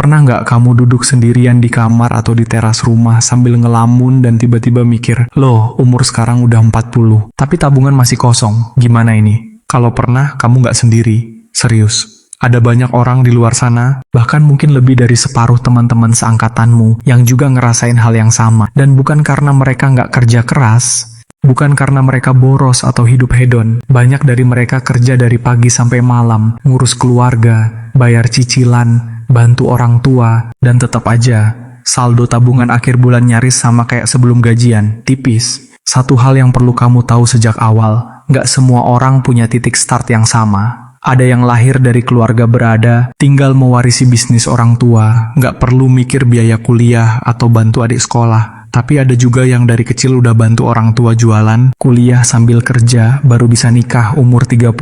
Pernah nggak kamu duduk sendirian di kamar atau di teras rumah sambil ngelamun dan tiba-tiba mikir, loh umur sekarang udah 40, tapi tabungan masih kosong, gimana ini? Kalau pernah, kamu nggak sendiri. Serius. Ada banyak orang di luar sana, bahkan mungkin lebih dari separuh teman-teman seangkatanmu yang juga ngerasain hal yang sama. Dan bukan karena mereka nggak kerja keras, bukan karena mereka boros atau hidup hedon. Banyak dari mereka kerja dari pagi sampai malam, ngurus keluarga, bayar cicilan, bantu orang tua, dan tetap aja, saldo tabungan akhir bulan nyaris sama kayak sebelum gajian, tipis. Satu hal yang perlu kamu tahu sejak awal, nggak semua orang punya titik start yang sama. Ada yang lahir dari keluarga berada, tinggal mewarisi bisnis orang tua, nggak perlu mikir biaya kuliah atau bantu adik sekolah. Tapi ada juga yang dari kecil udah bantu orang tua jualan, kuliah sambil kerja, baru bisa nikah umur 35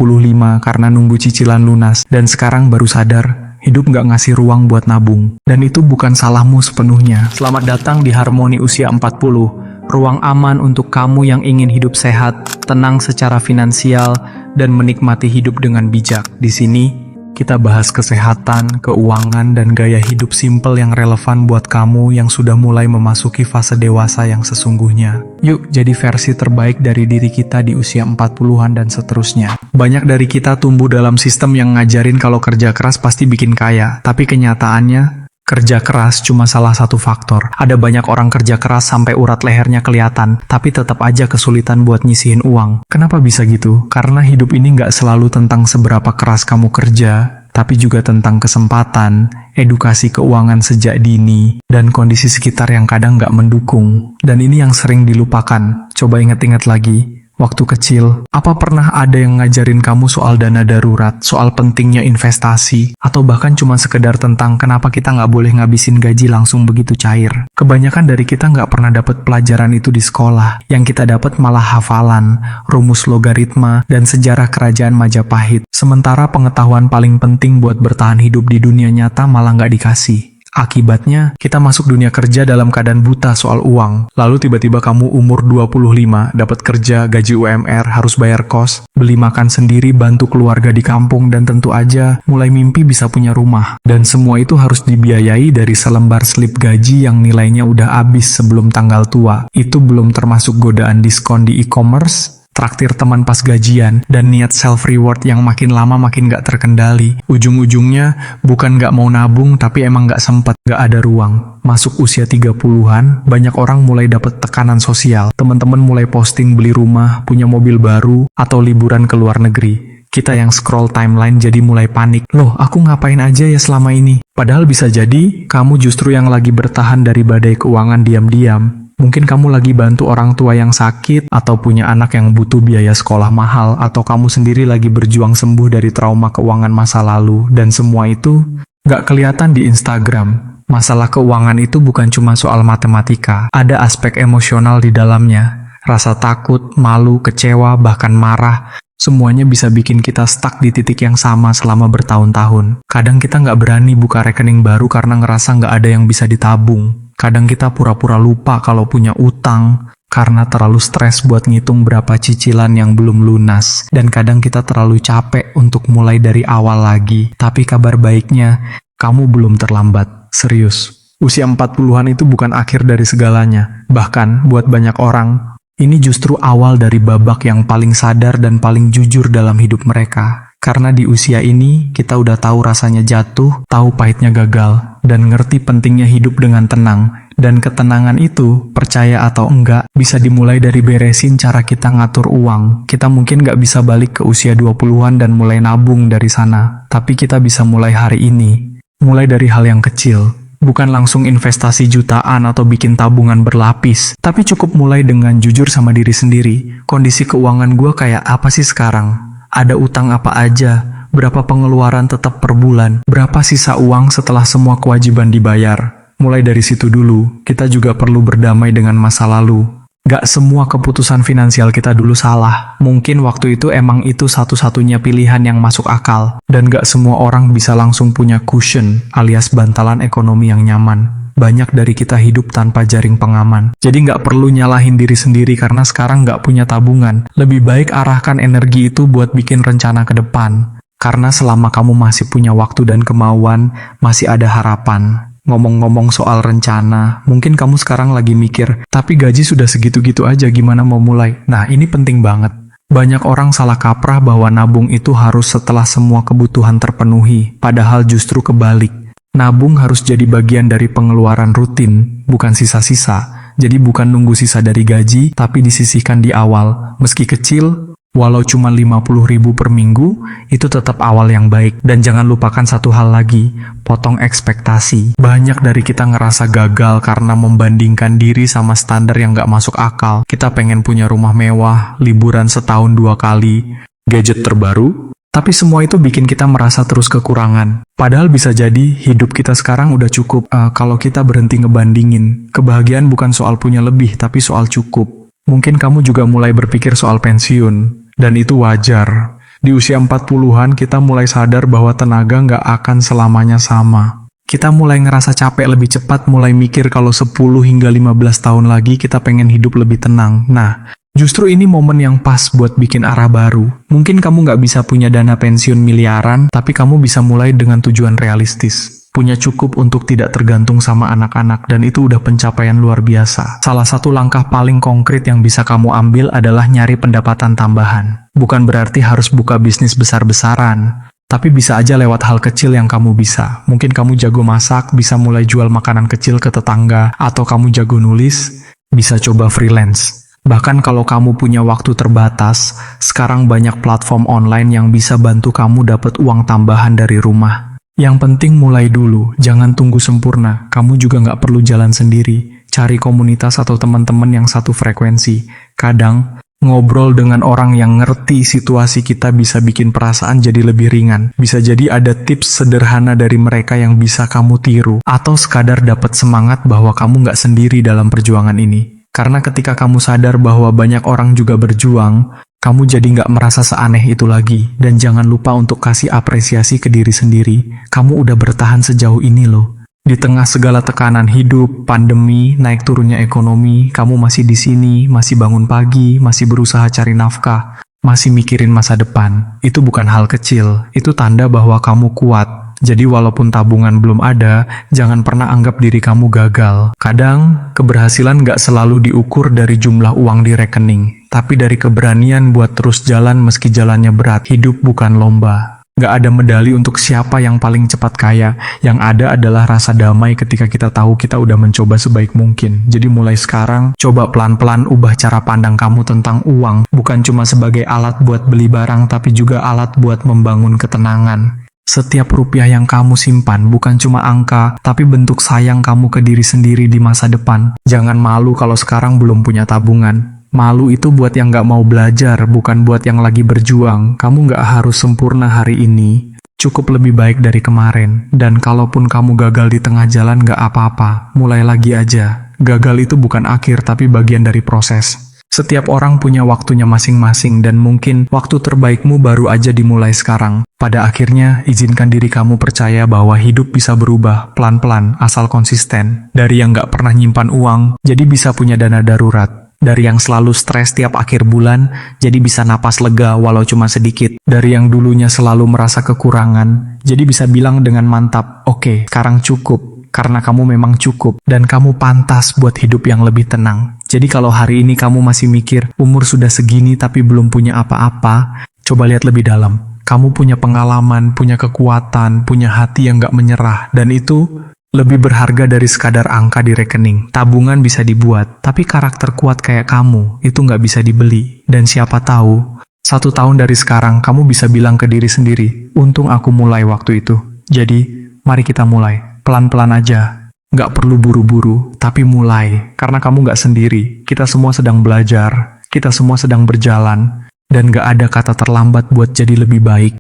karena nunggu cicilan lunas, dan sekarang baru sadar, hidup nggak ngasih ruang buat nabung. Dan itu bukan salahmu sepenuhnya. Selamat datang di Harmoni Usia 40, ruang aman untuk kamu yang ingin hidup sehat, tenang secara finansial, dan menikmati hidup dengan bijak. Di sini, kita bahas kesehatan, keuangan, dan gaya hidup simpel yang relevan buat kamu yang sudah mulai memasuki fase dewasa yang sesungguhnya. Yuk, jadi versi terbaik dari diri kita di usia 40-an dan seterusnya. Banyak dari kita tumbuh dalam sistem yang ngajarin kalau kerja keras pasti bikin kaya, tapi kenyataannya, kerja keras cuma salah satu faktor. Ada banyak orang kerja keras sampai urat lehernya kelihatan, tapi tetap aja kesulitan buat nyisihin uang. Kenapa bisa gitu? Karena hidup ini nggak selalu tentang seberapa keras kamu kerja, tapi juga tentang kesempatan, edukasi keuangan sejak dini, dan kondisi sekitar yang kadang nggak mendukung. Dan ini yang sering dilupakan. Coba ingat-ingat lagi. Waktu kecil, apa pernah ada yang ngajarin kamu soal dana darurat, soal pentingnya investasi, atau bahkan cuma sekedar tentang kenapa kita nggak boleh ngabisin gaji langsung begitu cair? Kebanyakan dari kita nggak pernah dapat pelajaran itu di sekolah. Yang kita dapat malah hafalan, rumus logaritma, dan sejarah kerajaan Majapahit. Sementara pengetahuan paling penting buat bertahan hidup di dunia nyata malah nggak dikasih. Akibatnya, kita masuk dunia kerja dalam keadaan buta soal uang. Lalu tiba-tiba kamu umur 25, dapat kerja, gaji UMR, harus bayar kos, beli makan sendiri, bantu keluarga di kampung, dan tentu aja mulai mimpi bisa punya rumah. Dan semua itu harus dibiayai dari selembar slip gaji yang nilainya udah habis sebelum tanggal tua. Itu belum termasuk godaan diskon di e-commerce, traktir teman pas gajian, dan niat self-reward yang makin lama makin gak terkendali. Ujung-ujungnya, bukan gak mau nabung, tapi emang gak sempet, gak ada ruang. Masuk usia 30-an, banyak orang mulai dapet tekanan sosial. Teman-teman mulai posting beli rumah, punya mobil baru, atau liburan ke luar negeri. Kita yang scroll timeline jadi mulai panik. Loh, aku ngapain aja ya selama ini? Padahal bisa jadi, kamu justru yang lagi bertahan dari badai keuangan diam-diam. Mungkin kamu lagi bantu orang tua yang sakit, atau punya anak yang butuh biaya sekolah mahal, atau kamu sendiri lagi berjuang sembuh dari trauma keuangan masa lalu, dan semua itu nggak kelihatan di Instagram. Masalah keuangan itu bukan cuma soal matematika, ada aspek emosional di dalamnya. Rasa takut, malu, kecewa, bahkan marah, semuanya bisa bikin kita stuck di titik yang sama selama bertahun-tahun. Kadang kita nggak berani buka rekening baru karena ngerasa nggak ada yang bisa ditabung. Kadang kita pura-pura lupa kalau punya utang, karena terlalu stres buat ngitung berapa cicilan yang belum lunas. Dan kadang kita terlalu capek untuk mulai dari awal lagi. Tapi kabar baiknya, kamu belum terlambat. Serius. Usia 40-an itu bukan akhir dari segalanya. Bahkan, buat banyak orang, ini justru awal dari babak yang paling sadar dan paling jujur dalam hidup mereka. Karena di usia ini, kita udah tahu rasanya jatuh, tahu pahitnya gagal, dan ngerti pentingnya hidup dengan tenang. Dan ketenangan itu, percaya atau enggak, bisa dimulai dari beresin cara kita ngatur uang. Kita mungkin nggak bisa balik ke usia 20-an dan mulai nabung dari sana. Tapi kita bisa mulai hari ini. Mulai dari hal yang kecil. Bukan langsung investasi jutaan atau bikin tabungan berlapis. Tapi cukup mulai dengan jujur sama diri sendiri. Kondisi keuangan gue kayak apa sih sekarang? Ada utang apa aja? Berapa pengeluaran tetap per bulan? Berapa sisa uang setelah semua kewajiban dibayar? Mulai dari situ dulu, kita juga perlu berdamai dengan masa lalu. Gak semua keputusan finansial kita dulu salah. Mungkin waktu itu emang itu satu-satunya pilihan yang masuk akal. Dan gak semua orang bisa langsung punya cushion alias bantalan ekonomi yang nyaman. Banyak dari kita hidup tanpa jaring pengaman. Jadi nggak perlu nyalahin diri sendiri karena sekarang nggak punya tabungan. Lebih baik arahkan energi itu buat bikin rencana ke depan. Karena selama kamu masih punya waktu dan kemauan, masih ada harapan. Ngomong-ngomong soal rencana, mungkin kamu sekarang lagi mikir, tapi gaji sudah segitu-gitu aja, gimana mau mulai? Nah, ini penting banget. Banyak orang salah kaprah bahwa nabung itu harus setelah semua kebutuhan terpenuhi, padahal justru kebalik. Nabung harus jadi bagian dari pengeluaran rutin, bukan sisa-sisa. Jadi bukan nunggu sisa dari gaji, tapi disisihkan di awal. Meski kecil, walau cuma 50.000 per minggu, itu tetap awal yang baik. Dan jangan lupakan satu hal lagi, potong ekspektasi. Banyak dari kita ngerasa gagal karena membandingkan diri sama standar yang gak masuk akal. Kita pengen punya rumah mewah, liburan setahun 2 kali, gadget terbaru, tapi semua itu bikin kita merasa terus kekurangan. Padahal bisa jadi hidup kita sekarang udah cukup kalau kita berhenti ngebandingin. Kebahagiaan bukan soal punya lebih, tapi soal cukup. Mungkin kamu juga mulai berpikir soal pensiun, dan itu wajar. Di usia 40-an kita mulai sadar bahwa tenaga nggak akan selamanya sama. Kita mulai ngerasa capek lebih cepat, mulai mikir kalau 10 hingga 15 tahun lagi kita pengen hidup lebih tenang. Nah, justru ini momen yang pas buat bikin arah baru. Mungkin kamu nggak bisa punya dana pensiun miliaran, tapi kamu bisa mulai dengan tujuan realistis. Punya cukup untuk tidak tergantung sama anak-anak, dan itu udah pencapaian luar biasa. Salah satu langkah paling konkret yang bisa kamu ambil adalah nyari pendapatan tambahan. Bukan berarti harus buka bisnis besar-besaran, tapi bisa aja lewat hal kecil yang kamu bisa. Mungkin kamu jago masak, bisa mulai jual makanan kecil ke tetangga, atau kamu jago nulis, bisa coba freelance. Bahkan kalau kamu punya waktu terbatas, sekarang banyak platform online yang bisa bantu kamu dapat uang tambahan dari rumah. Yang penting mulai dulu, jangan tunggu sempurna. Kamu juga nggak perlu jalan sendiri. Cari komunitas atau teman-teman yang satu frekuensi. Kadang, ngobrol dengan orang yang ngerti situasi kita bisa bikin perasaan jadi lebih ringan. Bisa jadi ada tips sederhana dari mereka yang bisa kamu tiru. Atau sekadar dapat semangat bahwa kamu nggak sendiri dalam perjuangan ini. Karena ketika kamu sadar bahwa banyak orang juga berjuang, kamu jadi nggak merasa seaneh itu lagi. Dan jangan lupa untuk kasih apresiasi ke diri sendiri. Kamu udah bertahan sejauh ini loh. Di tengah segala tekanan hidup, pandemi, naik turunnya ekonomi, kamu masih di sini, masih bangun pagi, masih berusaha cari nafkah, masih mikirin masa depan. Itu bukan hal kecil, itu tanda bahwa kamu kuat. Jadi walaupun tabungan belum ada, jangan pernah anggap diri kamu gagal. Kadang, keberhasilan nggak selalu diukur dari jumlah uang di rekening, tapi dari keberanian buat terus jalan meski jalannya berat. Hidup bukan lomba. Nggak ada medali untuk siapa yang paling cepat kaya. Yang ada adalah rasa damai ketika kita tahu kita udah mencoba sebaik mungkin. Jadi mulai sekarang, coba pelan-pelan ubah cara pandang kamu tentang uang. Bukan cuma sebagai alat buat beli barang, tapi juga alat buat membangun ketenangan. Setiap rupiah yang kamu simpan bukan cuma angka, tapi bentuk sayang kamu ke diri sendiri di masa depan. Jangan malu kalau sekarang belum punya tabungan. Malu itu buat yang gak mau belajar, bukan buat yang lagi berjuang. Kamu gak harus sempurna hari ini. Cukup lebih baik dari kemarin. Dan kalaupun kamu gagal di tengah jalan gak apa-apa. Mulai lagi aja. Gagal itu bukan akhir, tapi bagian dari proses. Setiap orang punya waktunya masing-masing, dan mungkin waktu terbaikmu baru aja dimulai sekarang. Pada akhirnya, izinkan diri kamu percaya bahwa hidup bisa berubah pelan-pelan, asal konsisten. Dari yang gak pernah nyimpan uang, jadi bisa punya dana darurat. Dari yang selalu stres tiap akhir bulan, jadi bisa napas lega walau cuma sedikit. Dari yang dulunya selalu merasa kekurangan, jadi bisa bilang dengan mantap, oke, sekarang cukup. Karena kamu memang cukup, dan kamu pantas buat hidup yang lebih tenang. Jadi kalau hari ini kamu masih mikir, umur sudah segini tapi belum punya apa-apa, coba lihat lebih dalam. Kamu punya pengalaman, punya kekuatan, punya hati yang gak menyerah, dan itu lebih berharga dari sekadar angka di rekening. Tabungan bisa dibuat, tapi karakter kuat kayak kamu, itu gak bisa dibeli. Dan siapa tahu, 1 tahun dari sekarang kamu bisa bilang ke diri sendiri, untung aku mulai waktu itu. Jadi, mari kita mulai. Pelan-pelan aja. Gak perlu buru-buru, tapi mulai. Karena kamu gak sendiri. Kita semua sedang belajar. Kita semua sedang berjalan. Dan gak ada kata terlambat buat jadi lebih baik.